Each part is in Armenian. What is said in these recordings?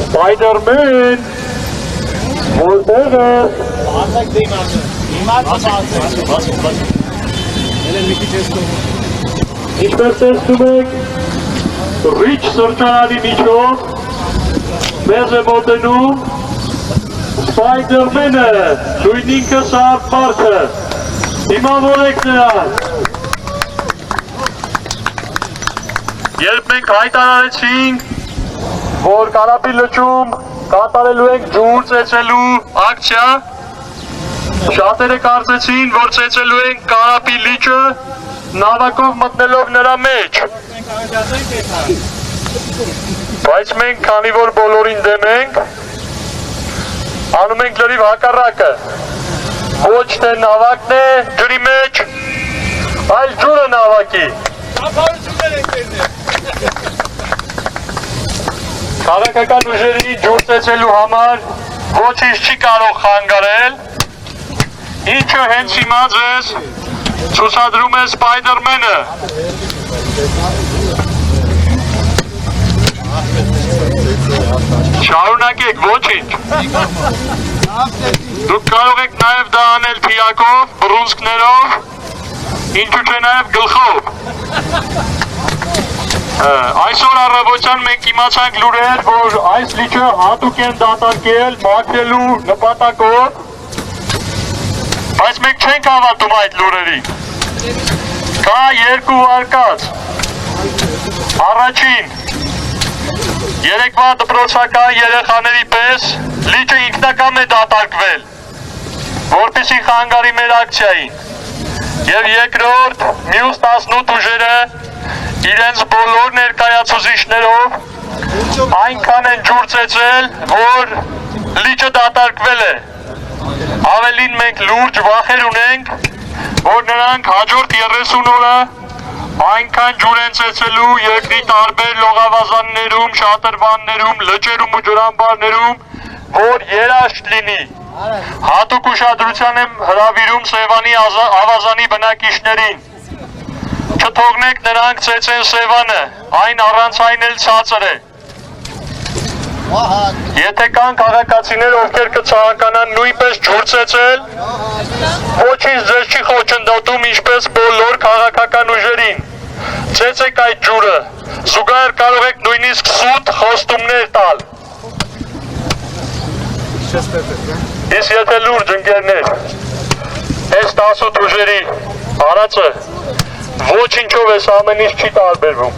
Spider-Man որտեղ է ինչպես տեսնում եք Ռիչ սրճարանի միջով մեզ է մոտենում Spider-Man-ը նույն ինքը Սարդ Մարկը դիմավորեք նրան երբ մենք հայտարարեցինք որ Կարապի լճում կատարելու ենք ջուր ծեծելու ակցիա շատերը կարծեցին որ ծեծելու ենք Կարապի լիճը նավակով մտնելով նրա մեջ բայց մենք քանի որ բոլորին դեմ ենք անում ենք լրիվ հակառակը ոչ թե նավակն է ջրի մեջ այլ ջուրը նավակի քաղաքական ուժերի ջուր ծեծելու համար ոչինչ չի կարող խանգարել ինչը հենց հիմա ձեզ ցուցադրում է Spider-Man-ը շարունակեք ոչինչ դուք կարող եք նաև դա անել փիակով, բռունցքներով ինչու չէ նաև գլխով այսօր առավոտյան մենք իմացանք լուրեր, որ այս լիճը հատուկ են դատարկել մաքրելու նպատակով, բայց մենք չենք հավատում այդ լուրերին։ Կա երկու վարկած։ Առաջին, երեկվա դպրոցական երեխաների պես լիճը ինքնակամ է դատարկվել, որպեսզի խանգարի մեր ակցիային։ Եվ երկրորդ, մյուս 18 ուժերը իրենց բոլոր ներկայացուցիչներով այնքան են ջուր ծեծել, որ լիճը դատարկվել է։ Ավելին մենք լուրջ վախեր ունենք, որ նրանք հաջորդ 30 օրը այնքան ջուր են ծեծելու երկրի տարբեր լողավազաններում, շատրվաններում, լճերում ու ջրամբարներում, որ երաշտ լինի։ Հատուկ ուշադրության եմ հրավիրում Սևանի ավազանի բնակիչներին։ Չթողնեք նրանք ծեծեն Սևանը, այն առանց այն էլ ցածր է։ Եթե կան քաղաքացիներ, ովքեր կցանկանան նույնպես ջուր ծեծել, ոչինչ ձեզ չի խոչընդոտում ինչպես բոլոր քաղաքական ուժերին։ Ծեծեք այդ ջուրը, զուգահեռ կարող եք նույնիսկ սուտ խոստումներ տալ։ Իսկ եթե լուրջ ընկերներ, այս 18 ուժերի արածը ոչինչով էս ամեն ինչ չի տարբերվում։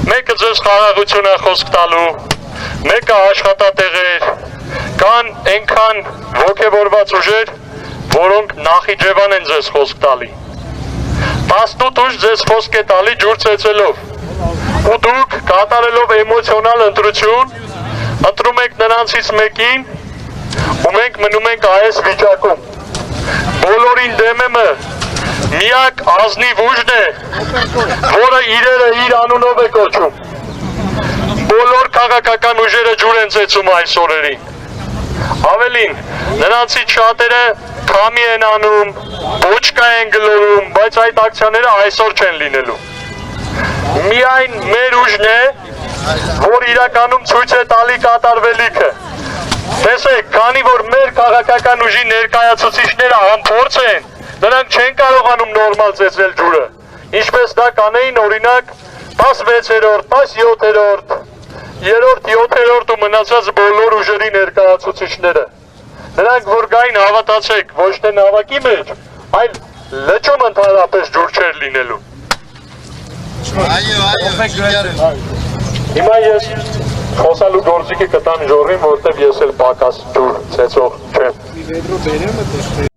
Մեկը ձեզ խաղաղություն է խոսք տալու, մեկը աշխատատեղեր, կան այնքան ոգևորված ուժեր, որոնք Նախիջևան են ձեզ խոսք տալի։ 18 ուժ ձեզ խոսք է տալի ջուր ծեծելով։ Ու դուք կատարելով էմոցիոնալ ընտրություն, ընտրում եք նրանցից մեկին, ու մենք մնում ենք այս վիճակում։ Բոլորին դեմ եմ միակ ազնիվ ուժն է, որը իրերը իր անունով է կոչում։ Բոլոր քաղաքական ուժերը ջուր են ծեծում այս օրերին։ Ավելին, նրանցից շատերը քամի են անում, ոչկա են գլորում, բայց այդ ակցիաները այսօր չեն լինելու։ Միայն մեր ուժն է, որ իրականում ցույց է տալի կատարվելիքը։ Տեսեք, քանի որ մեր քաղաքական ուժի ներկայացուցիչները անփորձ են, նրանք չեն կարողանում նորմալ ծեծել ջուրը, ինչպես դա կանեին օրինակ 16-րդ, 17-րդ, 3-րդ, 7-րդ ու մնացած բոլոր ուժերի ներկայացուցիչները։ Նրանք որ գային հավատացեք, ոչ թե նավակի մեջ, այլ լճում ընդհանրապես ջուր չէր լինելու։ Հիմա ես խոսալու գործիքի կտամ ժողովին, որտեղ ես էլ պակաս ջուր ծեծող չեմ։